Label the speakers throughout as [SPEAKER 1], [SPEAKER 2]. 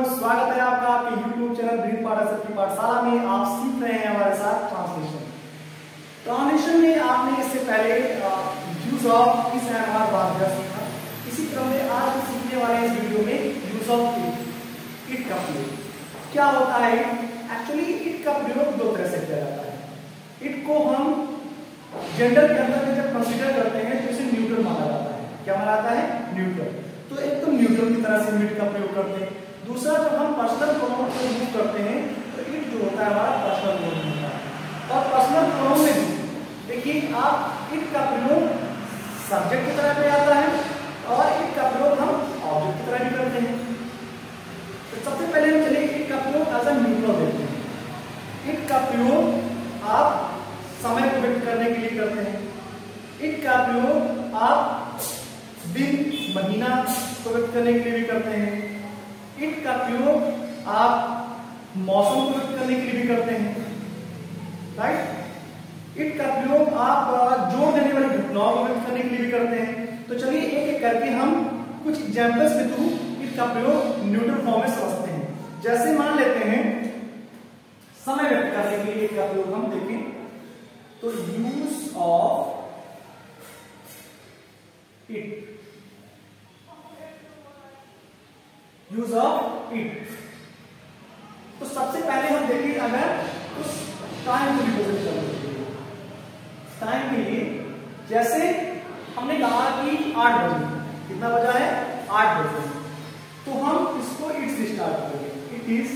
[SPEAKER 1] स्वागत है आपका आपके YouTube चैनल ब्रीथ पाठशाला की पाठशाला में। आप सीख रहे हैं हमारे साथ ट्रांसलेशन में आपने इससे पहले यूज ऑफ इस एंड बात सीखा। इसी क्रम में आज हम सीखने वाले इस वीडियो में यूज ऑफ इट का प्रयोग क्या होता है। एक्चुअली इट का प्रयोग दो तरह से किया जाता है। इट को हम जेंडर के अंदर में जब कंसीडर करते हैं तो इसे न्यूट्रल माना जाता है। क्या माना जाता है? न्यूट्रल। तो एक तो न्यूट्रल की तरह से इट का प्रयोग करते हैं। दूसरा जब हम पर्सनल प्रोनाउन को यूज करते हैं तो इट जो होता है हमारा पर्सनल प्रोनाउन होता है। और पर्सनल प्रोनाउन में देखिए आप इट का प्रयोग सब्जेक्ट की तरह पे आता है और इट का प्रयोग हम ऑब्जेक्ट की तरह भी करते हैं। तो सबसे पहले हम चलिए इट का प्रयोग एज अ न्यूट्रल देखते हैं। इट का प्रयोग आप समय को व्यक्त करने के लिए करते हैं। इट का प्रयोग आप दिन महीना को व्यक्त करने के लिए भी करते हैं। इट का प्रयोग आप मौसम को व्यक्त करने के लिए भी करते हैं। राइट। इट का प्रयोग आप जोड़ देने वाली घटनाओं को व्यक्त करने के लिए भी करते हैं। तो चलिए एक एक करके हम कुछ एग्जांपल्स के थ्रू इट का प्रयोग न्यूट्रल फॉर्म में समझते हैं। जैसे मान लेते हैं समय व्यक्त करने के लिए इट का प्रयोग हम देखें तो use of it, use of it. तो सबसे पहले हम देखें अगर उस टाइम को रिप्रेजेंट करने के लिए, टाइम के लिए जैसे हमने कहा कि 8 बजे, कितना बजा है? 8 बजे। तो हम इसको इट से स्टार्ट करेंगे। It is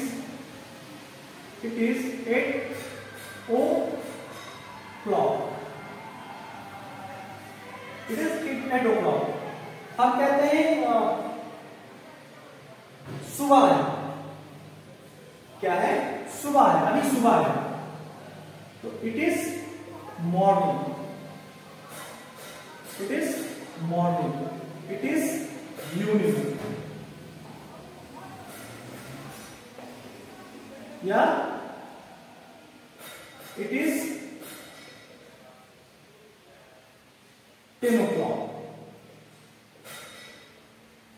[SPEAKER 1] 8 o'clock। It is 8 o'clock। हम कहते हैं सुबह है। क्या है? सुबह है, अभी सुबह है। तो it is morning. It is morning. It is evening. या इट इज 10 o'clock।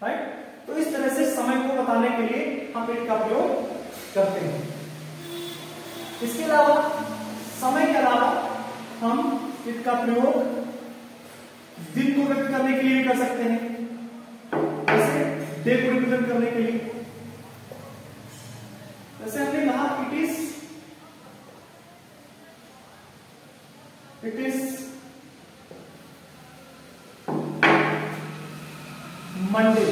[SPEAKER 1] राइट। तो इस तरह से समय को बताने के लिए हम इट का प्रयोग करते हैं। इसके अलावा समय के अलावा हम इट का प्रयोग दिन को व्यक्त करने के लिए भी कर सकते हैं। जैसे डे को रिप्रेजेंट करने के लिए, जैसे हमने कहा इट इज मंडे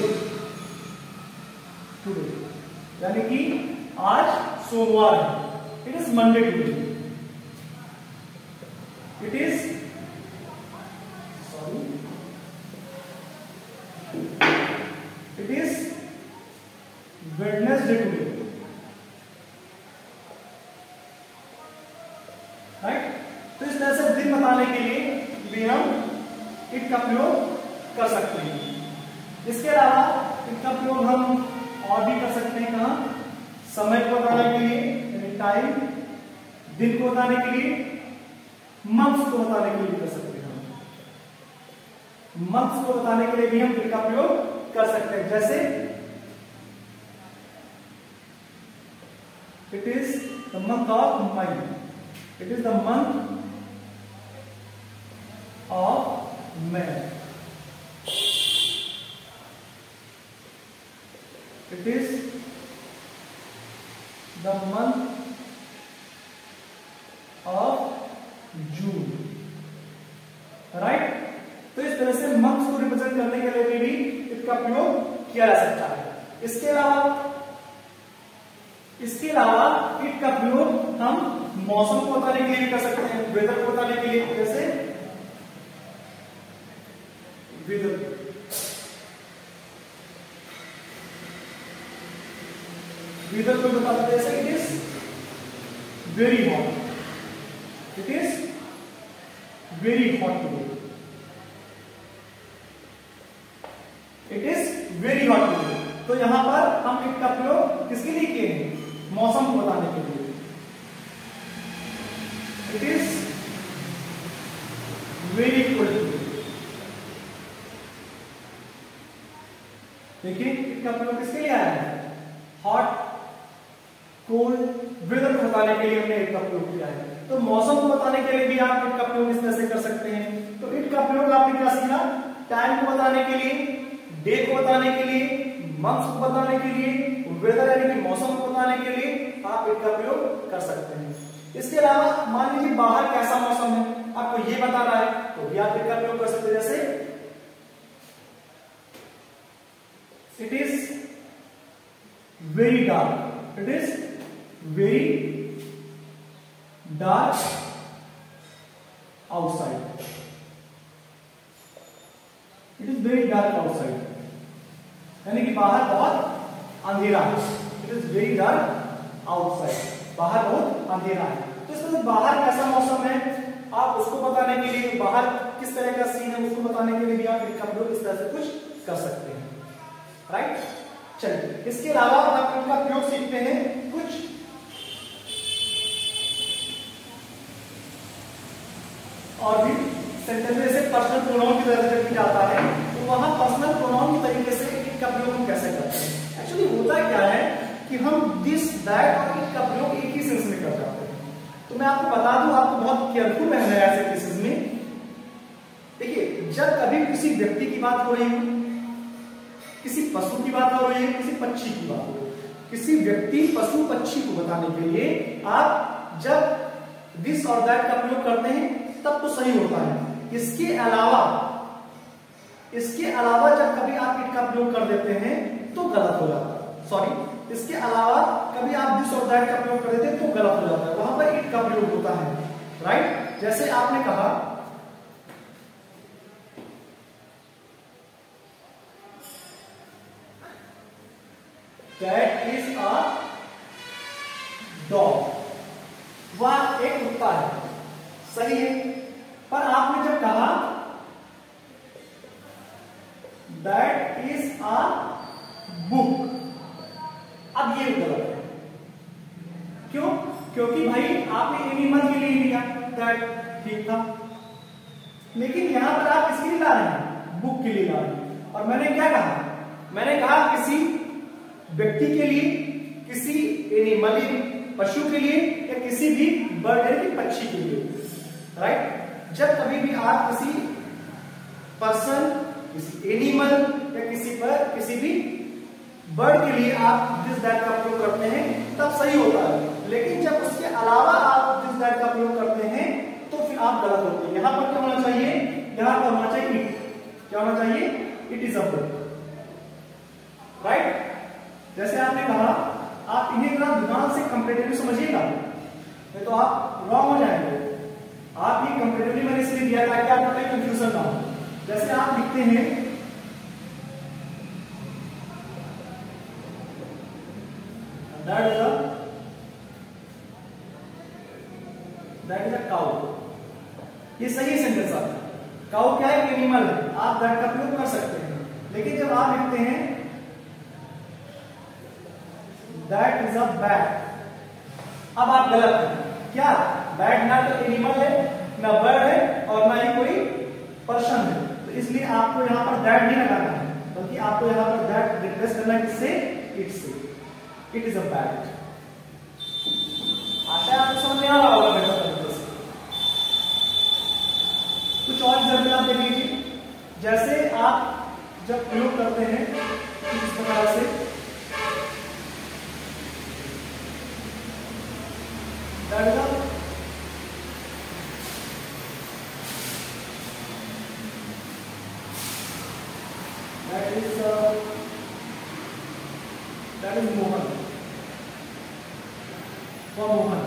[SPEAKER 1] टुडे, यानी कि आज सोमवार है। It is Monday today. It is it is Wednesday today. Right. तो इस तरह से दिन बताने के लिए भी हम इट का प्रयोग कर सकते हैं। इसके अलावा इट का प्रयोग हम और भी कर सकते हैं। कहां? समय को बताने के लिए, यानी टाइम, दिन को बताने के लिए, मंथ्स को बताने के लिए कर सकते हैं। मंथ्स को बताने के लिए भी हम इट का प्रयोग कर सकते हैं। जैसे it is the month of May. It is the month of May. It is the month of June। Right. तो इस तरह से मंथ को रिप्रेजेंट करने के लिए भी इट का प्रयोग किया जा सकता है। इसके अलावा इट का प्रयोग हम मौसम को बताने के लिए भी कर सकते हैं। वेदर को बताने के लिए, जैसे वेदर, वेदर को बताते हैं। जैसे it is very hot. It is very hot today. It is very hot today. तो यहां पर हम इट का प्रयोग किसके लिए किए हैं? मौसम को बताने के लिए। It is very cold today. देखिए इट का प्रयोग किसके लिए आया है? हॉट कोल्ड, वेदर को बताने के लिए हमने इट का प्रयोग किया है। तो मौसम को बताने के लिए भी आप इट का प्रयोग इस तरह से कर सकते हैं। तो इट का प्रयोग आपने क्या सीखा? टाइम को बताने के लिए, डे को बताने के लिए, मंथ को बताने के लिए, वेदर यानी कि मौसम को बताने के लिए आप इट का प्रयोग कर सकते हैं। इसके अलावा मान लीजिए बाहर कैसा मौसम है, आपको ये बताना है, तो भी आप इट का प्रयोग कर सकते हैं। जैसे it is very dark, it is very dark outside, it is very dark outside, यानी कि बाहर बहुत अंधेरा है। It is very dark outside, बाहर बहुत अंधेरा है। तो इसमें बाहर कैसा मौसम है आप उसको बताने के लिए, बाहर किस तरह का सीन है उसको बताने के लिए भी आप इट का प्रयोग इस तरह से कुछ कर सकते हैं, राइट। चलिए इसके अलावा आप इनका प्रयोग सीखते हैं कुछ और भी सेंटेंस में, जैसे पर्सनल प्रोनाउन की तरह जब जाता है तो वहां पर्सनल प्रोनाउन के तरीके से इट का प्रयोग हम कैसे करते हैं। एक्चुअली होता क्या है कि हम दिस दैट और इट का प्रयोग एक ही सेंस में कर जाते हैं। तो मैं आपको बता दूं, आपको बहुत केयरफुल रहना है ऐसे केसेस में। देखिए जब कभी किसी व्यक्ति की बात हो रही हो, किसी पशु की बात हो रही है, किसी पक्षी की बात हो रही है, किसी व्यक्ति पशु पक्षी को बताने के लिए आप जब दिस और दैट का प्रयोग करते हैं तब तो सही होता है। इसके अलावा जब कभी आप इट का प्रयोग कर देते हैं तो गलत हो जाता है। सॉरी, इसके अलावा कभी आप दिस और दैट का प्रयोग कर देते हैं तो गलत हो जाता है, वहां पर इट का प्रयोग होता है, राइट। जैसे आपने कहा दैट इज अ डॉग, वह एक कुत्ता है, सही है। पर आपने जब कहा दैट इज अ बुक, अब ये गलत है। क्यों? क्योंकि भाई आपने एनिमल के लिए लिया दैट, ठीक था, लेकिन यहां पर आप किसके लिए ला रहे हैं? बुक के लिए ला रहे हैं। और मैंने क्या कहा? मैंने कहा किसी व्यक्ति के लिए, किसी एनिमल पशु के लिए, या किसी भी बर्ड यानी पक्षी के लिए, राइट। जब कभी भी आप किसी पर्सन, किसी एनिमल या किसी भी बर्ड के लिए आप दिस दैट का प्रयोग करते हैं तब सही होता है, लेकिन जब उसके अलावा आप दिस दैट का प्रयोग करते हैं तो फिर आप गलत होते हैं। यहां पर क्या होना चाहिए? यहां पर होना चाहिए इट। क्या होना चाहिए? It is a book, right. जैसे आपने कहा, आप इन्हें ध्यान से कंपैरेटिवली समझिएगा, नहीं तो आप रॉन्ग हो जाएंगे। आप ये कंपैरेटिवली मैंने इसलिए दिया ताकि आपको कोई कंफ्यूजन ना हो। जैसे आप लिखते हैं दैट इज अ काउ, ये सही सेंटेंस है। काउ क्या है? एनिमल है, आप दैट का प्रयोग कर सकते हैं। लेकिन जब आप लिखते हैं दैट इज अ बैट, अब आप गलत हैं। क्या? बैट ना तो एनिमल है, ना बर्ड है, और ना ही कोई पर्सन है। तो इसलिए आपको यहां पर दैट नहीं लगाना है, बल्कि आपको यहां पर दैट रिप्लेस करना है किससे? इट से। It is a bat. आशा है आपको समझ में आ रहा होगा बेटा तरीके से। कुछ और एग्जाम्पल आप देख लीजिए। जैसे आप जब प्रयोग करते हैं इस प्रकार से, दैट इज मोहन, वह मोहन,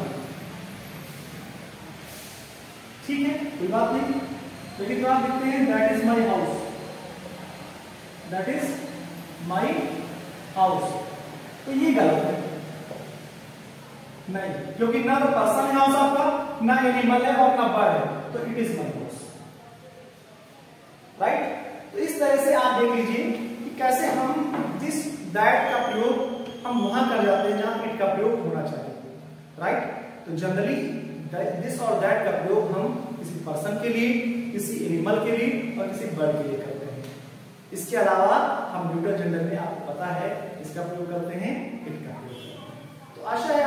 [SPEAKER 1] ठीक है, कोई बात नहीं। लेकिन जो आप लिखते हैं that is my house, that is my house, तो ये गलत है। नहीं, क्योंकि ना तो पर्सन है हाउस आपका, ना एनिमल है और ना बर्ड है, तो it is my house, right. तो इस तरह से आप देख लीजिए कि कैसे हम दिस दैट का प्रयोग हम वहां कर जाते हैं जहां इट का प्रयोग होना चाहिए, राइट। तो जनरली दिस और दैट का प्रयोग हम किसी पर्सन के लिए, किसी एनिमल के लिए और किसी बर्ड के लिए करते हैं। इसके अलावा हम न्यूट्रल जेंडर में आपको पता है इसका प्रयोग करते हैं, इट का प्रयोग करते हैं। तो आशा है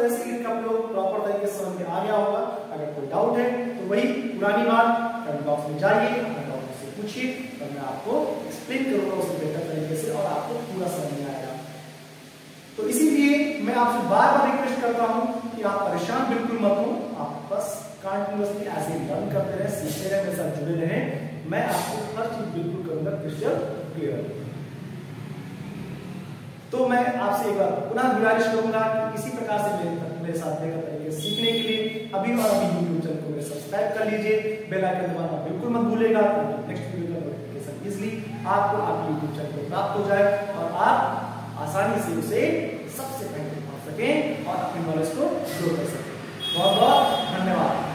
[SPEAKER 1] तरह से इनका प्रयोग प्रॉपर तरीके से समझ में आ गया होगा। अगर कोई डाउट है तो वही पुरानी बात, कमेंट बॉक्स में जाइए, अपना डाउट मुझसे पूछिए और मैं आपको एक्सप्लेन करूंगा उसे बेहतर तरीके से और आपको पूरा समझ में आएगा। तो इसीलिए मैं आपसे बार बार रिक्वेस्ट करता हूं कि आप परेशान बिल्कुल मत हो, आप बस कंटिन्यूअसली ऐसे लर्न करते रहे, सीखते रहे, मेरे साथ जुड़े रहे। मैं आपको हर चीज बिल्कुल करूंगा क्रिस्टल क्लियर। तो मैं आपसे एक बार पुनः गुजारिश करूंगा कि इसी प्रकार से मेरे साथ बेहतर तरीके से सीखने के लिए अभी और अभी यूट्यूब चैनल को मेरे सब्सक्राइब कर लीजिए, बेल आइकन दबाना बिल्कुल मत भूलेगा ताकि नेक्स्ट वीडियो का नोटिफिकेशन इजीली आपको आपके यूट्यूब चैनल पर प्राप्त हो जाए और आप आसानी से उसे सबसे पहले पढ़ सकें और अपनी नॉलेज को ग्रो कर सकें। बहुत बहुत धन्यवाद।